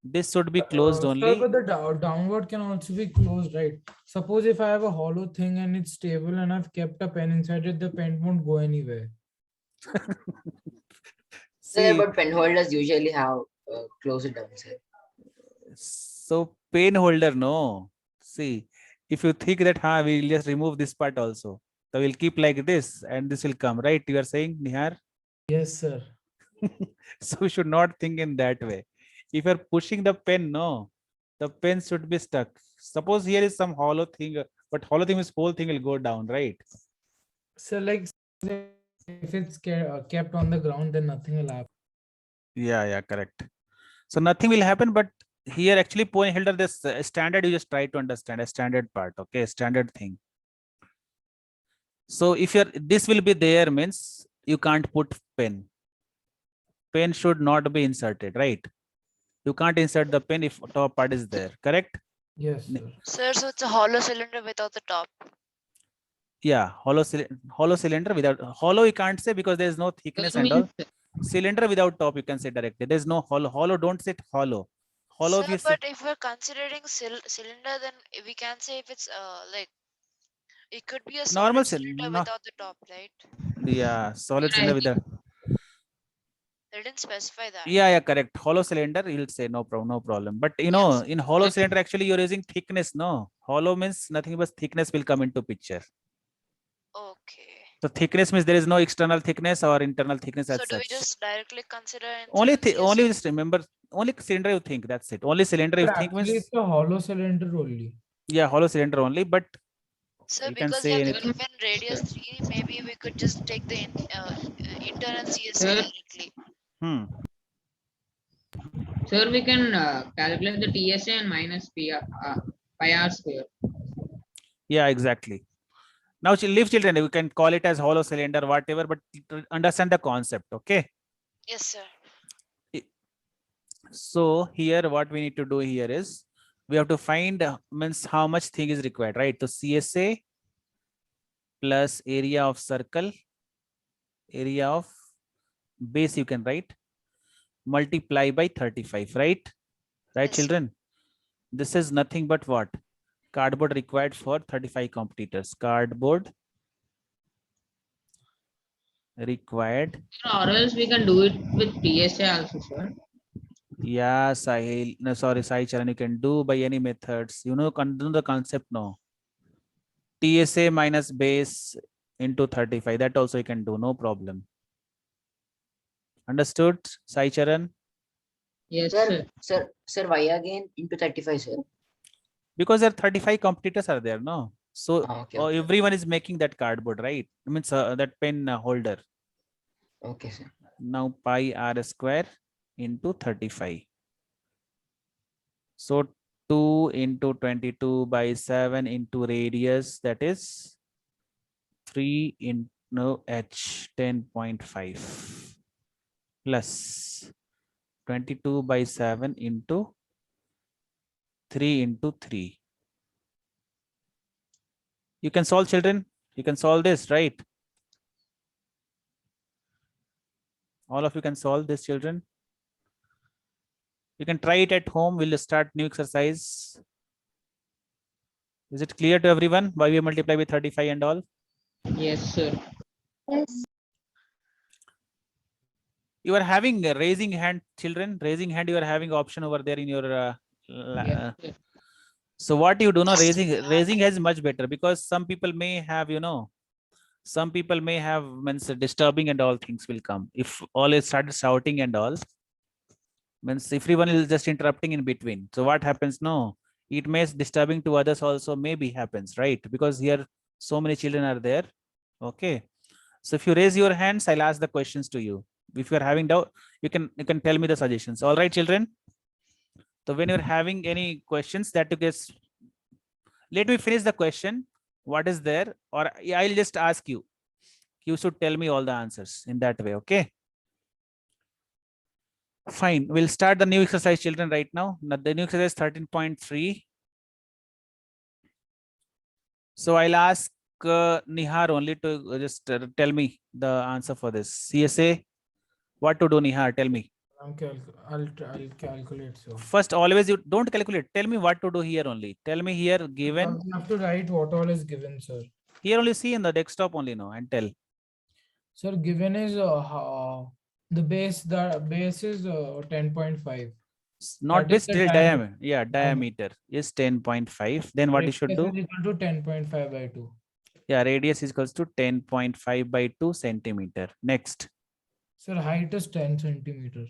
this should be closed Sir, only. but the downward can also be closed, right? Suppose if I have a hollow thing and it's stable and I've kept a pen inside it, the pen won't go anywhere. Sir, See, but pen holders usually have close it down, sir. so pen holder, no. See, if you think that we'll just remove this part also. So we'll keep like this and this will come, right? You are saying, Nihar? Yes, sir. So we should not think in that way. If you're pushing the pen, no, the pen should be stuck. Suppose here is some hollow thing, but hollow thing is whole thing will go down, right? So like if it's kept on the ground, then nothing will happen. Yeah, correct. So nothing will happen, but here actually point holder, this standard, you just try to understand a standard part, okay, standard thing. So if this will be there means you can't put pen. Pen should not be inserted, right? You can't insert the pen if top part is there, correct? Yes, sir. Sir, so it's a hollow cylinder without the top. Yeah, hollow cylinder without hollow you can't say because there is no thickness and all. Cylinder without top you can say directly. There's no hollow. Hollow, don't say hollow. Hollow if Sir, you say, but if we're considering cylinder, then we can say if it's like it could be a Normal solid cylinder no. without the top, right? Yeah, solid cylinder with the. They didn't specify that. Yeah, correct. Hollow cylinder, you'll say no problem. But you know, Yes. in hollow cylinder, actually you're using thickness. No, hollow means nothing but thickness will come into picture. Okay. So thickness means there is no external thickness or internal thickness as So do we such. just directly consider Only CSA? just remember only cylinder you think. That's it. Only cylinder you But think actually, means it's a hollow cylinder only. yeah, hollow cylinder only. But Sir, You can because say you have anything. given radius 3, maybe we could just take the internal CSA Sir. directly. Hmm. Sir, we can calculate the TSA and minus pi r square. Yeah, exactly. Now, leave children, we can call it as hollow cylinder, whatever, but understand the concept, okay? Yes, sir. So here, what we need to do here is, we have to find means how much thing is required, right? So CSA plus area of circle, area of base, you can write, multiply by 35, right? Right, Yes, sir. children? This is nothing but what? Cardboard required for 35 competitors. Cardboard required. Or else we can do it with TSA also, sir. Yeah, Sahil. No, sorry, Sai Charan, you can do by any methods. You know the concept, no? TSA minus base into 35. That also you can do, no problem. Understood, Sai Charan? Yes, Sir, sir. sir, why again into 35, sir? Because there are 35 competitors are there, no? So Okay, okay, everyone is making that cardboard, right? I mean, that pen holder. okay, sir. Now pi r square into 35. So 2 into 22 by 7 into radius, that is 3 into h 10.5 plus 22 by 7 into 3 into 3. You can solve, children. You can solve this, right? All of you can solve this, children. You can try it at home. We'll start new exercise. Is it clear to everyone why we multiply with 35 and all? Yes, sir. Yes. You are having a raising hand, children. Raising hand, you are having option over there in your. Yes, sir. So what you do now, raising is much better, because some people may have, some people may have means disturbing and all things will come. If all is started shouting and all, means everyone is just interrupting in between. So what happens? No, it may disturbing to others also maybe happens, right? Because here so many children are there. Okay. So if you raise your hands, I'll ask the questions to you. If you're having doubt, you can tell me the suggestions. All right, children. So when you're having any questions that you guess, let me finish the question. What is there? Or I'll just ask you. You should tell me all the answers in that way. Okay. Fine. We'll start the new exercise, children, right now. The new exercise 13.3. So I'll ask Nihar only to just tell me the answer for this. CSA, what to do, Nihar? Tell me. I'll calculate, so. First, always you don't calculate. Tell me what to do here only. Tell me here given. You have to write what all is given, sir. Here only see in the desktop only now and tell. Sir, given is the base is 10.5. Not That is base, the still diameter. diameter. Yeah, diameter is 10.5. Then what you should Radius do? is equal to 10.5 by 2. Yeah, radius is equals to 10.5 by 2 centimeter. Next. Sir, height is 10 centimeter.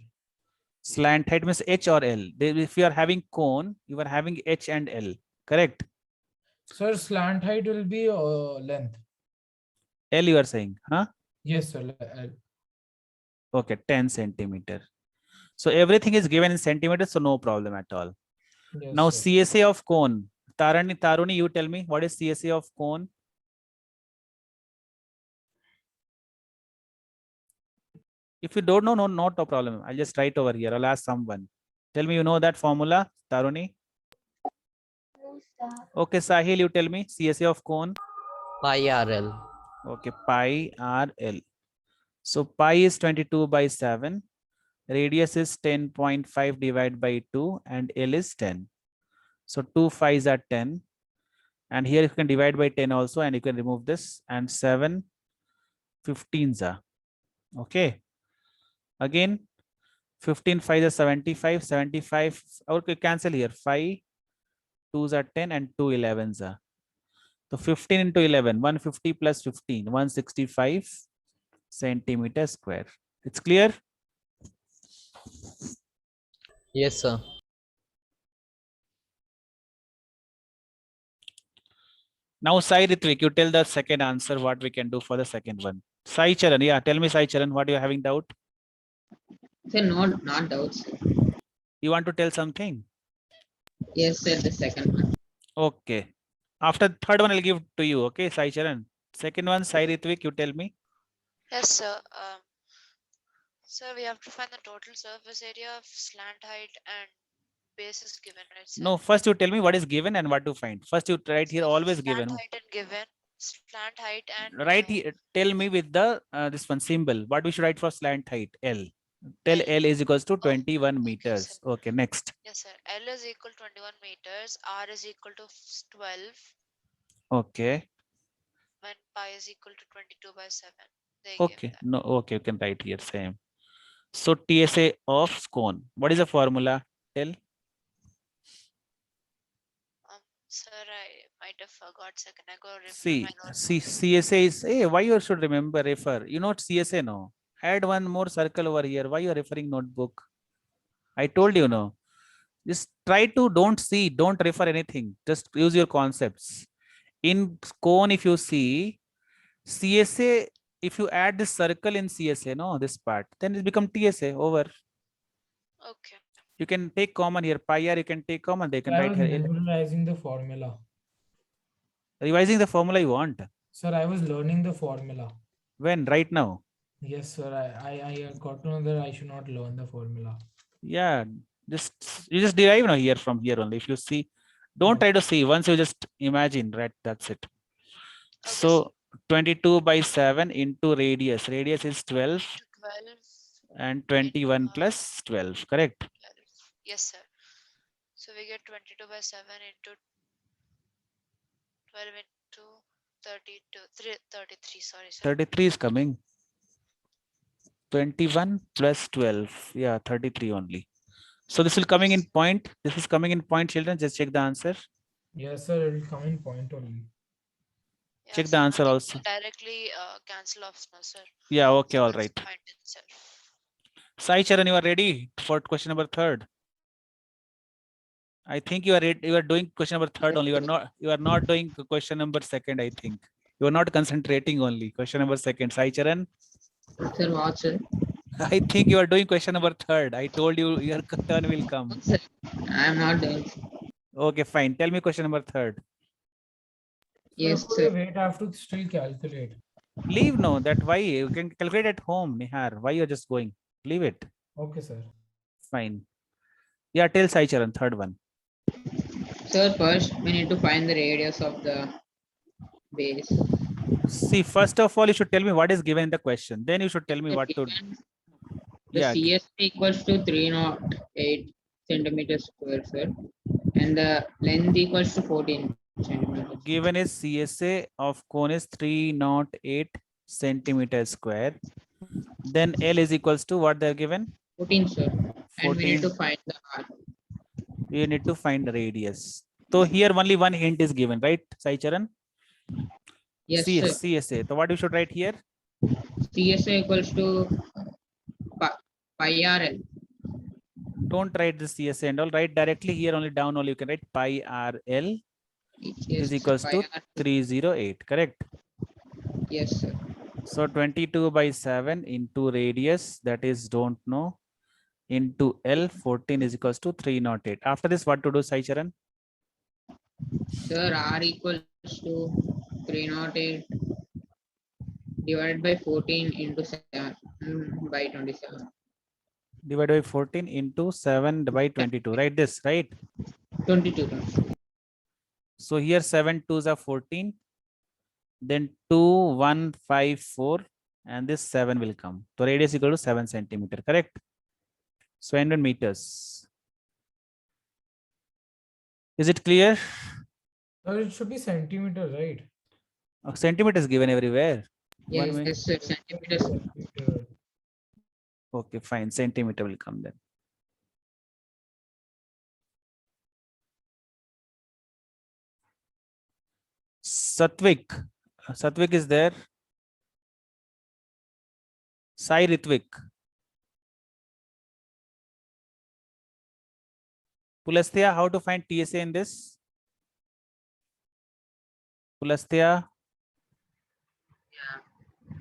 Slant height means H or L. If you are having cone, you are having H and L. Correct? Sir, slant height will be length. L you are saying, huh? Yes, sir. Okay, 10 centimeter. So everything is given in centimeters, so no problem at all. Yes, Now sir. CSA of cone. Taruni, you tell me what is CSA of cone? If you don't know, no, not a problem. I'll just write over here. I'll ask someone. Tell me, you know that formula, Taruni? No, sir. Okay, Sahil, you tell me CSA of cone. Pi RL. Okay, pi RL. So pi is 22 by 7. Radius is 10.5 divided by 2 and L is 10. So 2 5s are 10. And here you can divide by 10 also, and you can remove this, and 7 15s are. Okay. Again, 15 5s are 75, 75. Okay, cancel here. 5 2s are 10 and 2 11s are. So 15 into 11, 150 plus 15, 165 centimeter square. It's clear? Yes, sir. Now, Sai Ritvik, you tell the second answer, what we can do for the second one. Sai Charan, yeah, tell me, Sai Charan, what you are having doubt? Sir, not doubts. You want to tell something? Yes, sir, the second one. Okay. After third one, I'll give to you. Okay, Sai Charan. Second one, Sai Ritvik, you tell me. Yes, sir. Sir, we have to find the total surface area of slant height and base is given, right, sir? No, first you tell me what is given and what to find. First you write here So always slant given. height and given. Slant height and Right here, tell me with the this one symbol. What we should write for slant height? L. Tell L. L is equals to Oh, 21 okay, meters. sir. Okay, next. Yes, sir. L is equal to 21 meters. R is equal to 12 Okay. when pi is equal to 22 by 7. They give Okay. that. No, okay, you can write here same. So TSA of scone. What is the formula? Tell. Sir, I might have forgot. Second, I go refer my See, notebook. CSA is, hey, why you should remember refer? You know CSA no. Add one more circle over here. Why you are referring notebook? I told you no. Just try to don't see, don't refer anything. Just use your concepts. In cone, if you see CSA, if you add this circle in CSA, no, this part, then it become TSA over. Okay. You can take common here. Pi r, you can take common. They can I write was here. memorizing the formula. Revising the formula you want. Sir, I was learning the formula. When? Right now. Yes, sir. I got to know that I should not learn the formula. Yeah, just you just derive now here from here only. If you see, don't try to see. Once you just imagine, right? That's it. Okay, So 22 by 7 into radius. Radius is 12 to 12 and 21 plus 12. Correct? 12. Yes, sir. So we get 22 by 7 into 12 into 32, 33, sorry, sir. 33 is coming. 21 plus 12. Yeah, 33 only. So this will coming in point. This is coming in point, children. Just check the answer. Yes, sir. It will come in point only. Yeah, Check the sir, answer nothing also. will directly cancel off, no, sir. Yeah, okay, So all that's right. point itself. Sai Charan, you are ready for question number third. I think you are ready. You are doing question number third only. You are not doing question number second, I think. You are not concentrating only. Question number second. Sai Charan, Sir, what, sir? I think you are doing question number third. I told you your turn will come. Sir, I am not doing. Okay, fine. Tell me question number third. Yes, For sir. the weight, I have to still calculate. Leave no, that why you can calculate at home, Nihar. Why you're just going? Leave it. Okay, sir. Fine. Yeah, tell Sai Charan, third one. Sir, first we need to find the radius of the base. See, first of all, you should tell me what is given in the question. Then you should tell me Sir, what to. given the Yeah, CS equals to 308 centimeters square, sir, and the length equals to 14 centimeters. given is CSA of cone is 308 centimeters square. Then L is equals to what they're given? 14, sir. And we need 14. to find the R. You need to find the radius. So here only one hint is given, right, Sai Charan? Yes, sir. CSA. So what you should write here? CSA equals to pi RL. Don't write the CSA and all. Write directly here only down only. You can write pi RL Yes, is equals pi to R. 308. Correct. Yes, sir. So 22 by 7 into radius, that is don't know, into L 14 is equals to 308. After this, what to do, Sai Charan? Sir, R equals to 308 divided by 14 into 7 by 27. Divided by 14 into 7 by 22. Write this, right? 22. So here 7 2s are 14. Then 2, 1, 5, 4. And this 7 will come. So radius equal to 7 centimeter. Correct? So 100 meters. Is it clear? Sir, it should be centimeter, right? Centimeter is given everywhere. Yes, One way. yes, sir. Centimeters. Centimeter. Okay, fine. Centimeter will come then. Satvik. Satvik is there. Sai Ritvik. Pulastya, how to find TSA in this? Pulastya, Yeah.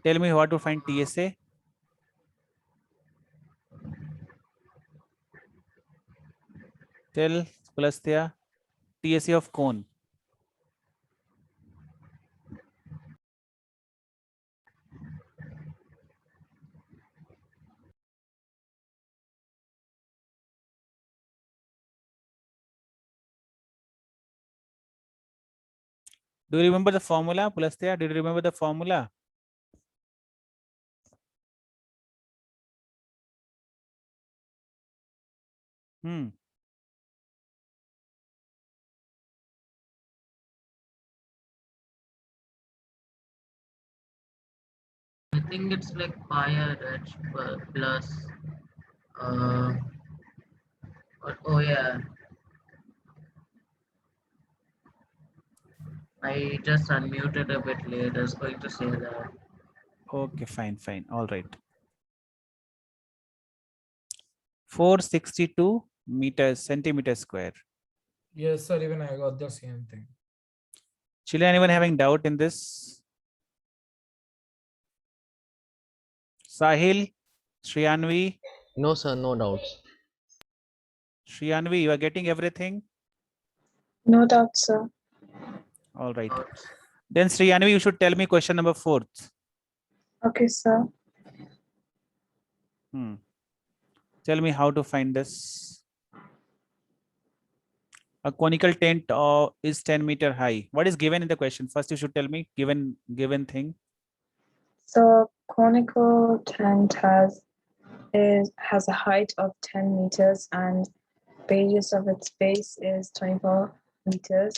tell me how to find TSA. Tell Pulastya, TSA of cone. Do you remember the formula, Pulastya? Did you remember the formula? Hmm. I think it's like pi r h plus uh oh yeah, I just unmuted a bit late. I was going to say that. Okay, fine, fine. All right. 462 meters, centimeters square. Yes, sir. Even I got the same thing. Chile, anyone having doubt in this? Sahil, Shriyanvi, No, sir, no doubts. Shriyanvi, you are getting everything? No doubt, sir. All right. Then Shriyanvi, you should tell me question number 4. Okay, sir. Tell me how to find this. A conical tent is 10 meter high. What is given in the question? First, you should tell me given thing. So conical tent has a height of 10 meters and radius of its base is 24 meters,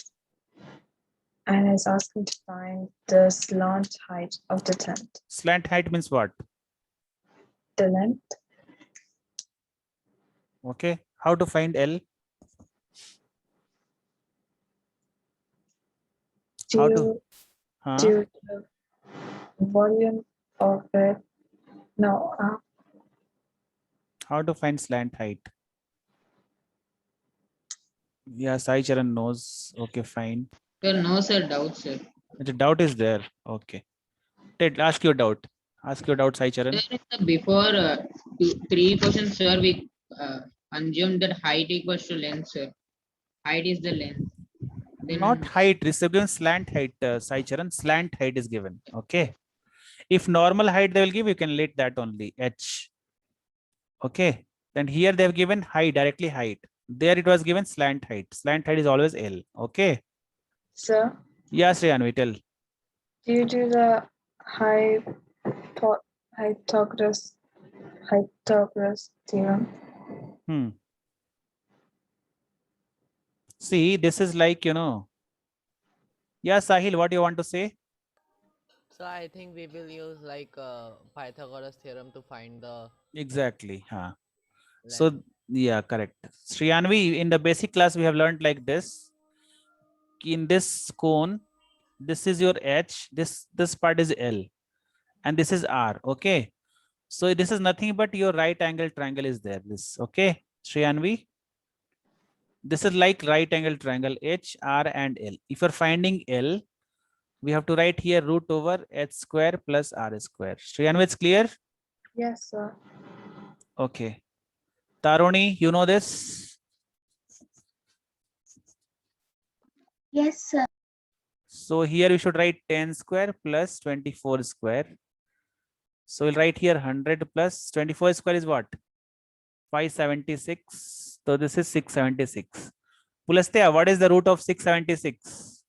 and is asking to find the slant height of the tent. Slant height means what? The length. Okay. How to find L? How to- Due Huh? to the volume of it. No, How to find slant height? Yeah, Sai Charan knows. Okay, fine. Sir, no sir, doubt sir. The doubt is there. Okay. Ted, ask your doubt. Ask your doubt, Sai Charan. Sir, in the before 3 questions, sir, we assumed that height equals to length, sir. Height is the length. Then Not height, this is given slant height, Sai Charan. Slant height is given. Okay. If normal height they will give, you can let that only H. Okay. Then here they have given height, directly height. There it was given slant height. Slant height is always L. Okay. sir, Yes, Riyanvi, tell. due to the Pythagoras theorem. See, this is like, Yeah, Sahil, what do you want to say? So I think we will use like Pythagoras theorem to find the Exactly. length. So, yeah, correct. Shriyanvi, in the basic class, we have learned like this. In this cone, this is your H, this part is L, and this is R. Okay. So this is nothing but your right angle triangle is there. This, okay, Shriyanvi. This is like right angle triangle H, R, and L. If you're finding L, we have to write here root over H square plus R square. Shriyanvi, it's clear? Yes, sir. Okay. Taroni, you know this? Yes, sir. So here we should write 10 square plus 24 square. So we'll write here 100 plus 24 square is what? 576. So this is 676. Pulastya, what is the root of 676?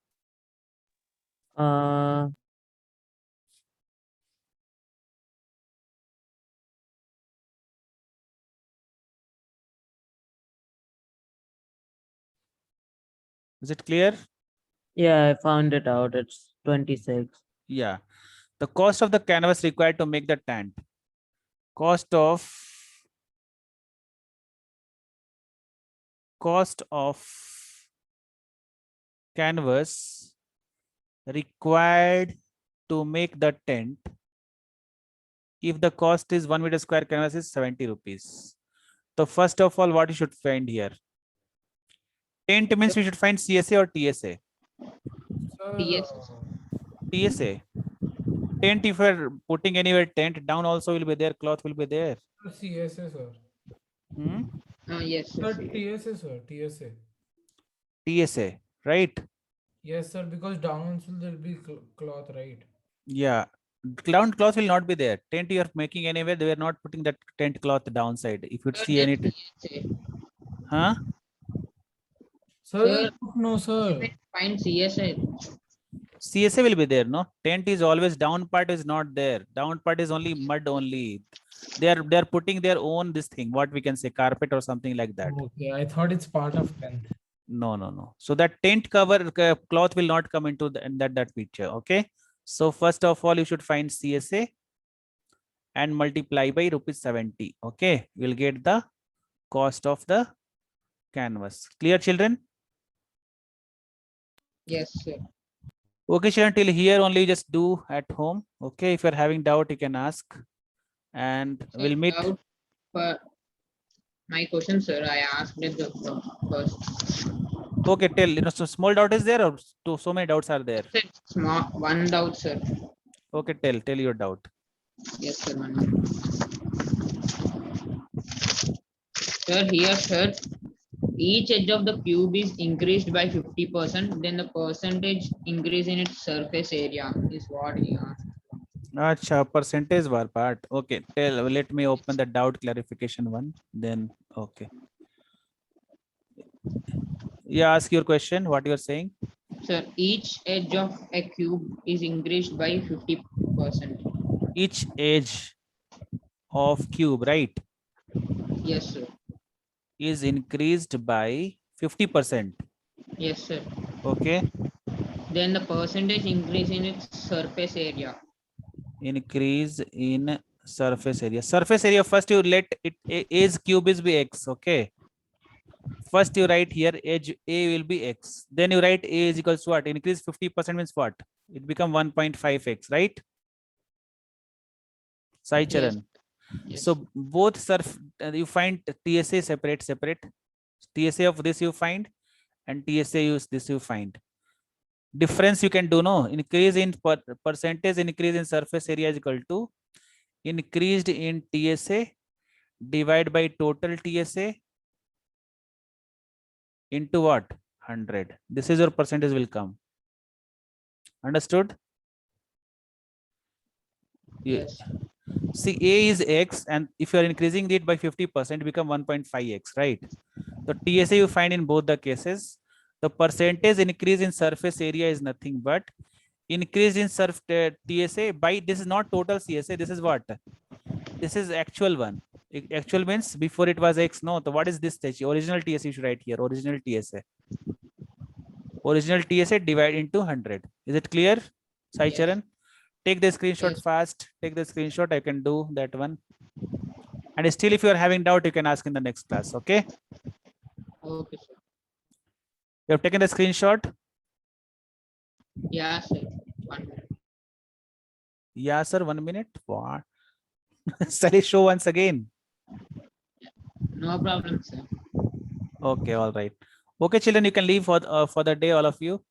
Is it clear? Yeah, I found it out. It's 26. Yeah. The cost of the canvas required to make the tent. Cost of canvas required to make the tent. If the cost is 1 meter square canvas is 70 rupees. So first of all, what you should find here? Tent means we should find CSA or TSA. Sir, Yes. TSA. Tent, if you're putting anywhere tent, down also will be there, cloth will be there. CSA, sir. Hmm? Yes, Sir, sir. TSA, sir. TSA. TSA, right? Yes, sir, because down also there will be cloth, right? Yeah. Down cloth will not be there. Tent you are making anywhere, they were not putting that tent cloth downside. If you Sir, see any, that's CSA. huh? Sir, Sir, no, sir. find CSA. CSA will be there, no? Tent is always, down part is not there. Down part is only mud only. They are putting their own this thing, what we can say, carpet or something like that. Okay, I thought it's part of 10th. No, no, no. So that tent cover cloth will not come into the, in that picture. Okay. So first of all, you should find CSA and multiply by rupees 70. Okay. We'll get the cost of the canvas. Clear, children? Yes, sir. Okay, children, till here only just do at home. Okay. If you're having doubt, you can ask. And Sir, we'll meet. doubt for my question, sir. I asked it the first. Okay, tell. So small doubt is there or so many doubts are there? Sir, small one doubt, sir. Okay, tell your doubt. Yes, sir. One doubt. Sir, here, sir, each edge of the cube is increased by 50%, then the percentage increase in its surface area is what he asked. Acha, percentage var part. Okay, let me open the doubt clarification one. Then, okay. Yeah, ask your question. What you're saying? Sir, each edge of a cube is increased by 50%. Each edge of cube, right, Yes, sir. is increased by 50%. Yes, sir. Okay, Then the percentage increase in its surface area. increase in surface area. Surface area, first you let it edge cube is be x. Okay. First you write here edge A will be x. Then you write A is equals to what? Increase 50% means what? It become 1.5x, right? Sai Charan. Yes. So both you find TSA separate. TSA of this you find and TSA use this you find. Difference you can do, no? Increase in percentage increase in surface area is equal to increased in TSA divide by total TSA into what? 100. This is your percentage will come. Understood? Yes. See, A is X, and if you are increasing it by 50%, become 1.5x, right? The TSA you find in both the cases. The percentage increase in surface area is nothing but increase in TSA by, this is not total CSA, this is what? This is actual one. Actual means before it was X, no? So what is this TSA? Original TSA you should write here, original TSA. Original TSA divide into 100. Is it clear, Sai Yes. Charan? Take the screenshot Yes. fast. Take the screenshot. I can do that one. And still, if you are having doubt, you can ask in the next class. Okay. Okay, sir. You have taken the screenshot. Yeah, sir. 1 minute. Yeah, sir. 1 minute. What? Shall I show once again? No problem, sir. Okay. All right. Okay, children. You can leave for the day. All of you.